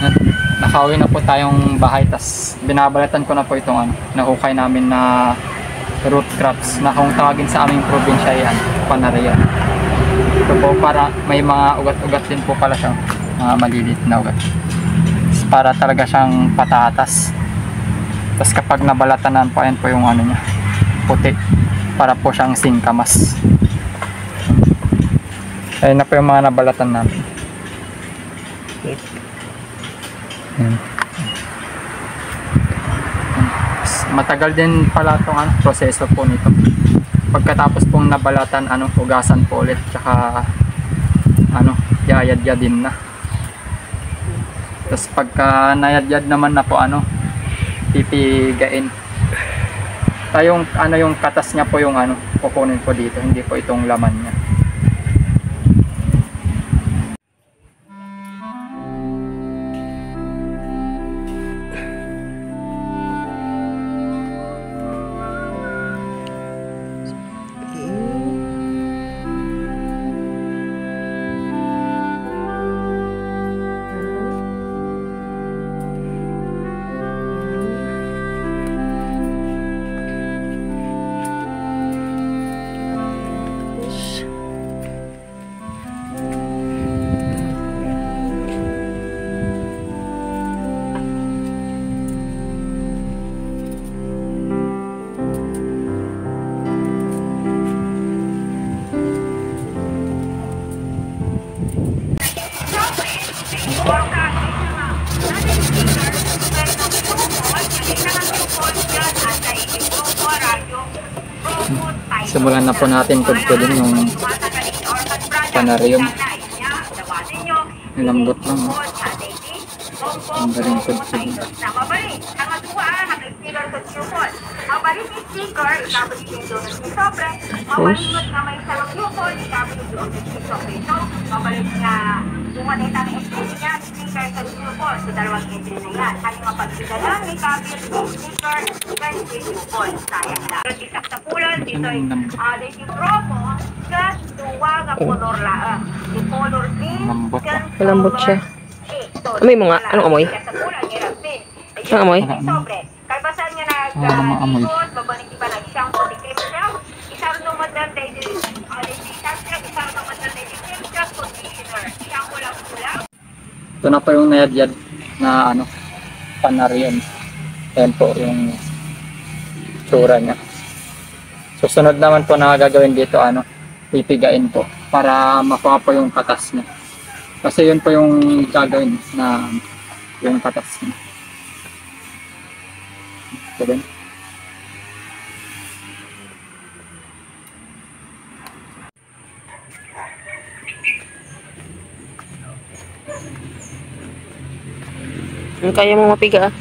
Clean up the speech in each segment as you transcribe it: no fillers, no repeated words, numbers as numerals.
Yan. Nakauwi na po tayong bahay, tas binabalatan ko na po itong nahukay namin na root crops na kung tawagin sa aming probinsya yan, Panarian. Ito po para may mga ugat-ugat din po pala siya, mga maliliit na ugat. Para talaga siyang patatas. Tapos kapag nabalatanan po, ayan po yung niya, puti, para po siyang singkamas. Ayun na po yung mga nabalatan namin. Ayan. Matagal din pala itong proseso po nito. Pagkatapos pong nabalatan, hugasan po ulit, tsaka yayadyad din na. Tapos pagka nayadyad naman na po, pipigain. Yung yung katas niya po yung kukunin po dito, hindi po itong laman niya. Simulan na po natin kudkudin yung Panarium. Lambot lang. Ang galing kudkudin. Bumanita ng entry niya, sticker sa Q4 sa dalawang entry na yan. Ang mga pagsidala, may copy, sticker, entry Q4. Sayang lang. Isak sa pulan, dito ay yung promo, just duwag ang color lang. Yung color pink, malambot siya. Amoy mo nga, anong amoy? Anong amoy? Kalbasan niya nag-ikot, babalik iba ng shampoo, di cream shampoo, isang numadal tayo din, isang numadal tayo din, conditioner, shampoo lang pula. Ito na po yung nayadyad na Panarium. Ayan po yung tsura niya. Susunod naman po na gagawin dito, pipigain po para makuha po yung katas niya. Kasi yun po yung gagawin na yung katas niya. Ito din. Kaya mo mapiga ah.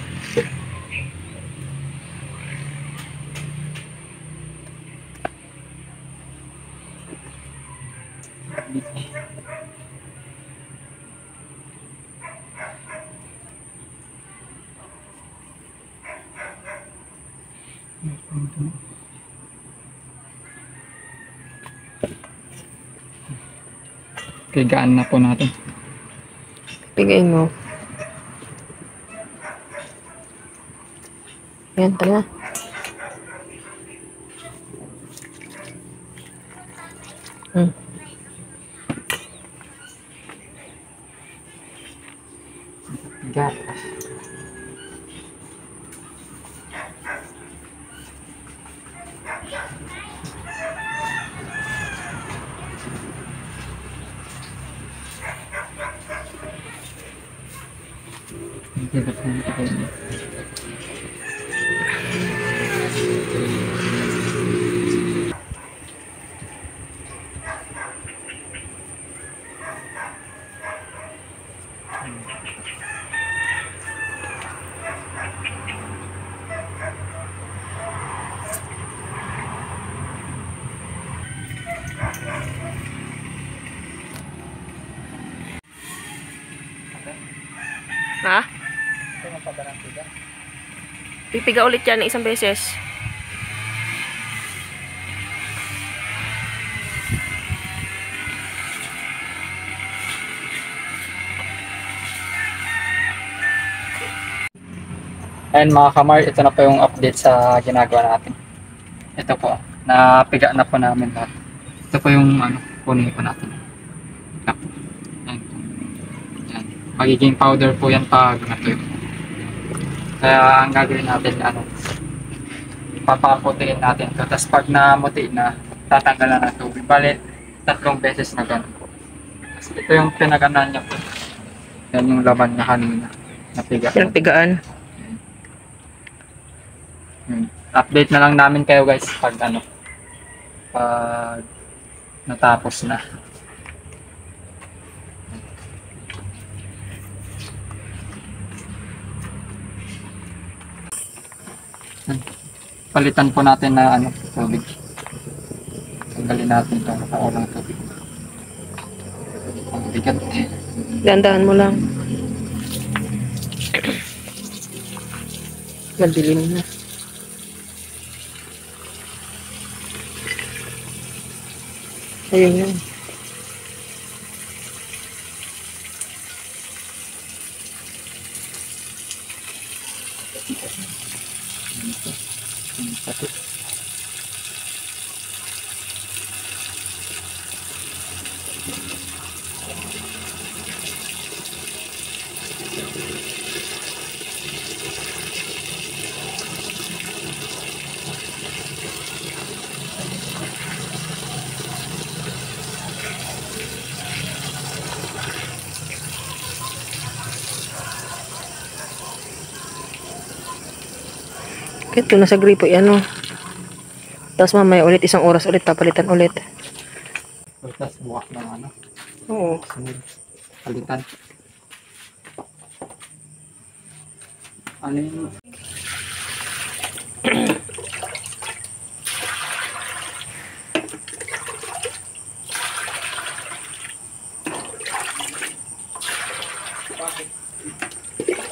Pigaan na po natin. Pigain mo. Yan, tara na. Gat. Ha? Pipiga ulit yan isang beses. And mga kamar, ito na po yung update sa ginagawa natin. Ito po, napiga na po namin lahat. Ito po yung kunin po natin. Yan. Yan. Magiging powder po yan pag natuyo. Kaya ang gagawin natin, papaputiin natin ito. Tapos pag namuti na, tatanggalan ng tubig. Bale, 3 beses na ganun po. Tapos ito yung pinaganan niya po. Yan yung laban niya kanina. Napiga. Pinagpigaan. Update na lang namin kayo guys pag pag natapos na. Palitan po natin na tubig. Tanggalin natin ito nakaurang tubig. Ang bigat eh. Dahan-dahan mo lang. Madilim na. Ayun yun. Ito nasa gripo yan Tapos mamaya ulit 1 oras ulit papalitan ulit. Tapos buwak ng Oo. sunod. Palitan. Ano yung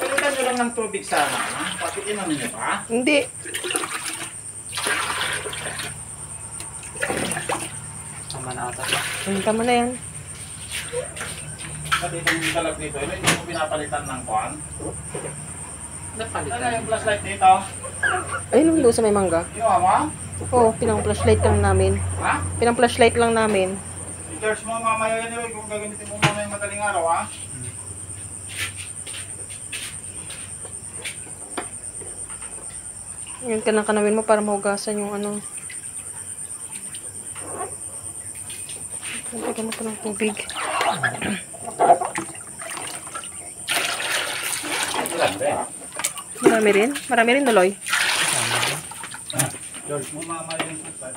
Palitan nyo lang ng tubig sana, ha? Bakit yun ninyo pa? Hindi. tama na ata. Tama na yan. Pati itong galap dito, hindi mo pinapalitan ng kuwan. Ano yung flashlight dito? Ayun doon sa may mangga. Ginawa mo? Oo, pinang-flashlight lang namin. Ha? Pinang-flashlight lang namin. I-charge mo mamaya yan yun kung gagamitin mo mamaya yung madaling araw, ha? Yun kanawin mo para mahugasan yung Lagyan mo pa ng tubig. Marami rin? Marami rin, Doloy? Charge mo mamaya yung flashlight.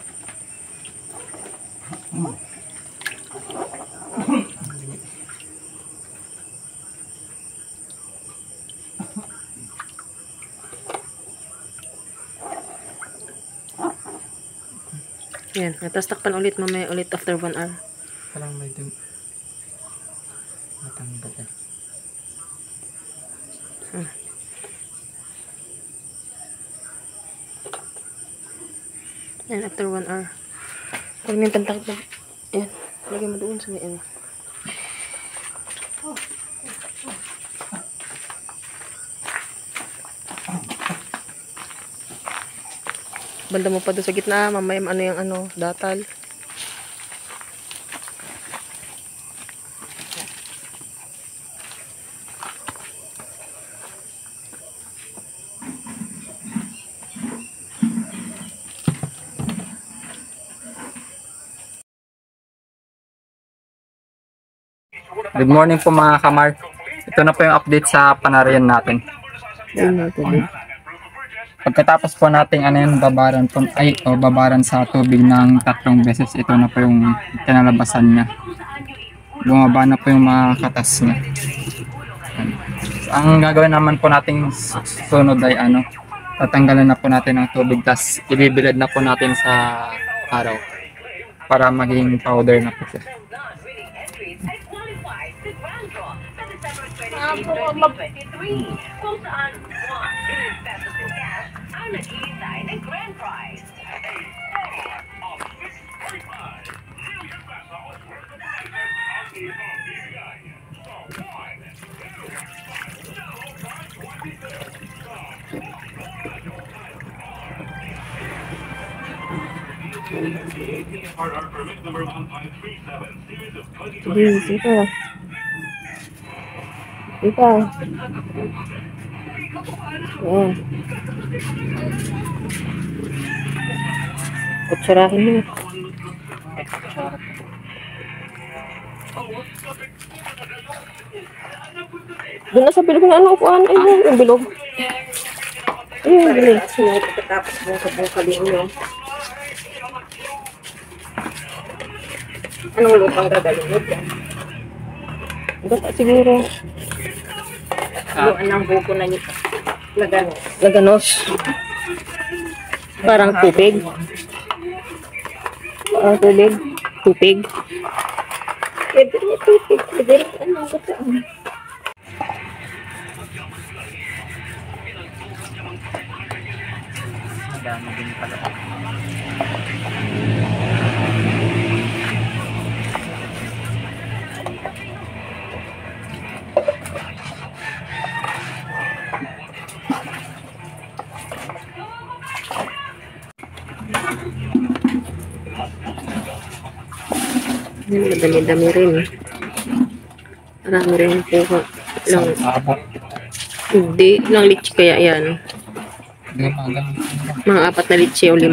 Yan. Tapos takpan ulit mamaya ulit after 1 hour. Parang may matanggal yan. Yan, after 1 hour. Huwag mo yung pantakit na. Yan. Lagyan mo doon sa may Banda mo pa doon sa gitna. Mamaya yung datal. Good morning po mga kamar. Ito na po yung update sa panarian natin. Pagkatapos po nating babaran po, babaran sa tubig ng 3 beses, ito na po yung kinalabasan niya. Bumaba na po yung mga katas niya. Ang gagawin naman po nating sunod ay tatanggalan na po natin ang tubig, tas ibibilad na po natin sa araw para maging powder na po siya. Kung saan 1 pesos in cash ang nag-iisay ng grand prize. Sige pa. Sige pa. Ayan. Kutsarahin mo. Doon na sa bilog na ano upuan. Ayun, yung bilog. Ayun, bilog. Pagkatapos mo sa bungkalin nyo. Anong lupang gagalugod yan? Gata siguro. Yung anong buko na nito. Laganos. Laganos. Parang tubig. Parang tubig. Tubig. Pwede rin tubig. Pwede rin anong gata. Madami din pala. Dami-dami rin. Marami rin po. Ilang, Abot. hindi, ilang litsi kaya yan. Mga 4 na litsi o 5.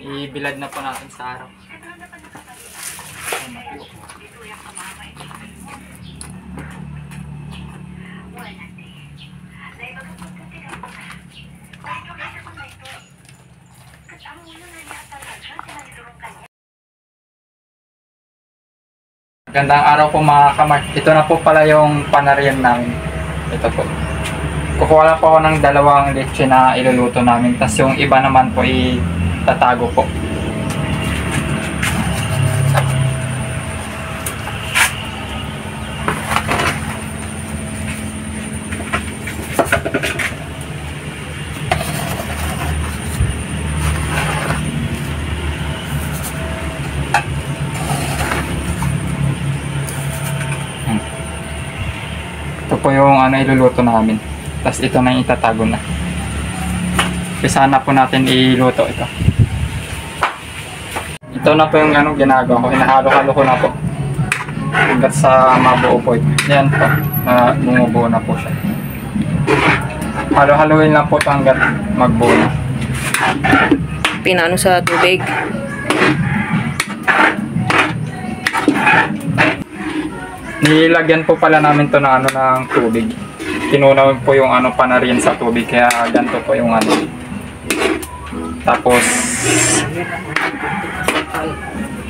Ibilad na po natin sa araw. Gandang araw po mga kamar. Ito na po pala yung panarian namin. Ito po. Kukuha lang po ako ng 2 leche na iluluto namin. Tapos yung iba naman po tatago po. Ito po yung iluluto namin. Tapos ito na yung itatago na. Isa na po natin iluto ito. Ito na po yung ginagawa ko. Hinahalo-halo ko na po. Hanggat sa mabuo po ito. Yan po. Bumubuo na po siya. Halo-haloin lang po ito hanggat magbuo na. Pinano sa tubig. Nilagyan po pala namin to ng ng tubig. Tinunaw po yung panarian sa tubig. Kaya ganito po yung Tapos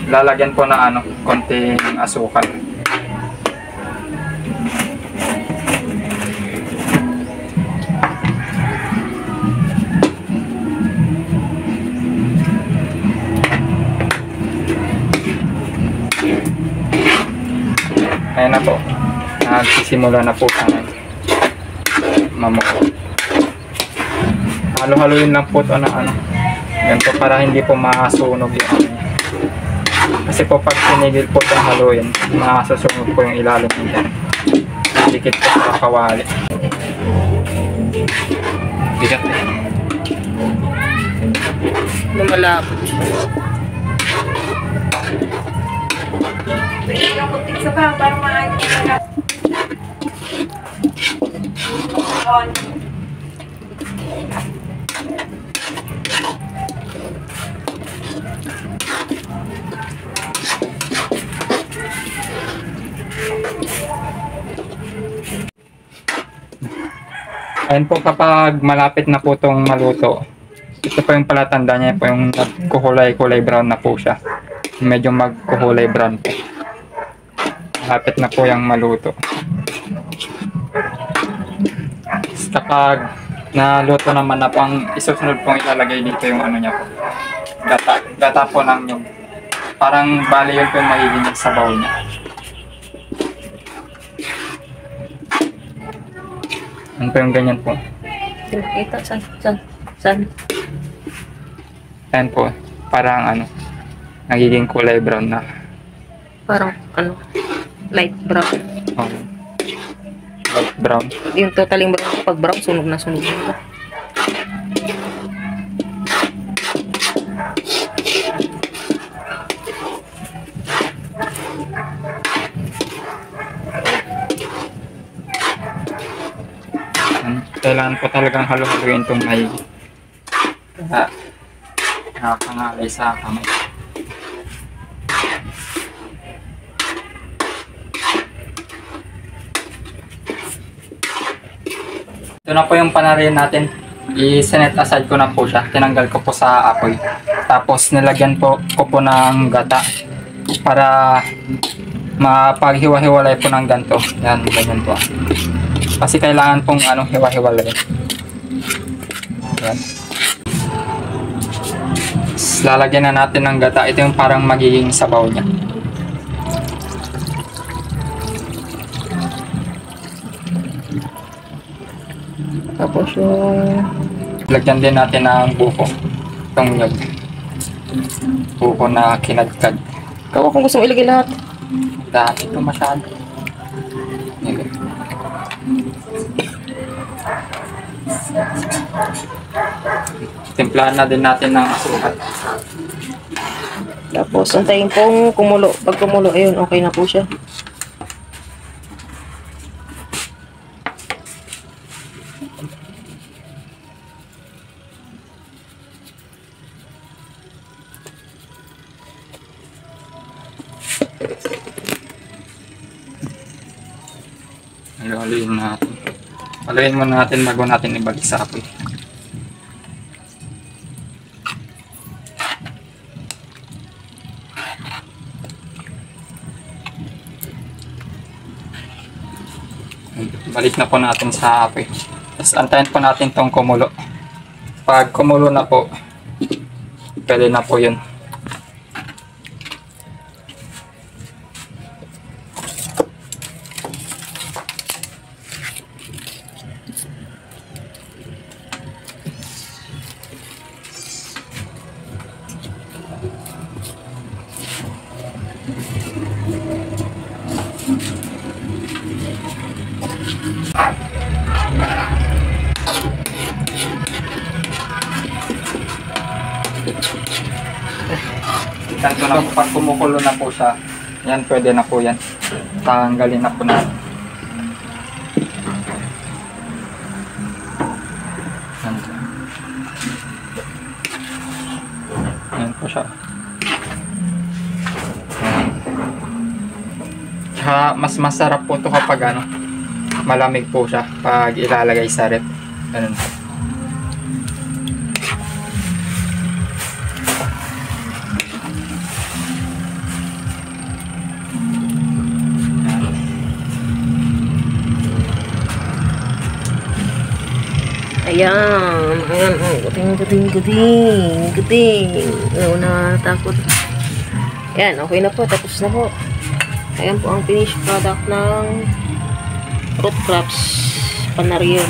lalagyan po na konting asukal. Ayan na po. Nagsisimula na po siya mamuo. Halo-haloin lang po ito na ganito para hindi po masunog yung kasi po pag sinigil po itong haluin, masusunog po yung ilalim nito. Dikit po sa kawali. Bigat eh. Lumalapot. Yung kutik sa bang, parang maayos na. Ayan po kapag malapit na po itong maluto, Ito po yung palatanda niya po yung nagkukulay-kulay brown na po siya. Medyo magkukulay brown po. Lapit na po yung maluto. Kapag naluto naman na po, ang isusunod pong ilalagay dito yung ano niya po. Gata po ng nyug. Parang bali yun po yung magiging sabaw niya. Ano po yung ganyan po? Kita, saan? Ayan po, parang ano, nagiging kulay brown na. Parang, light brown. Oh, light brown. Yung totaling brown, pag brown, sunog na. Kailangan po talagang halo-haloyin itong maigi. Kaya, nakakangalay sa kamay. Ito na po yung panarihan natin. I-set aside ko na po siya. Tinanggal ko po sa apoy. Tapos nilagyan po ko po ng gata para mapaghiwa-hiwalay po ng ganito. Yan, ganyan po. Kasi kailangan pong hiwa-hiwalay. Yan. Lalagyan na natin ng gata. Ito yung parang magiging sabaw niya. Tapos yung... Lagyan din natin ng buko. Itong nyug. Buko na kinagkag. Ikaw kung gusto mo ilagay lahat. Dami ito masyado. Yan. Timplahan na din natin ng asukal. Tapos, antayin pong kumulo. Pag kumulo, ayun, okay na po siya. Haluin natin. Haluin muna natin bago natin ibalik sa apoy. Balik na po natin sa apoy. Tapos antayin po natin tong kumulo. Pag kumulo na po, pwede na po yun. Ganito na po, pag kumukulo na po siya, yan, pwede na po yan. Tanggalin na po natin. Yan po siya. Tsaka mas masarap po ito kapag malamig po siya pag ilalagay sa rep. Ganun po. Ayan, guting. Ayaw na takot. Ayan, okay na po, tapos na po. Ayan po ang finished product ng Root Crabs Panariel.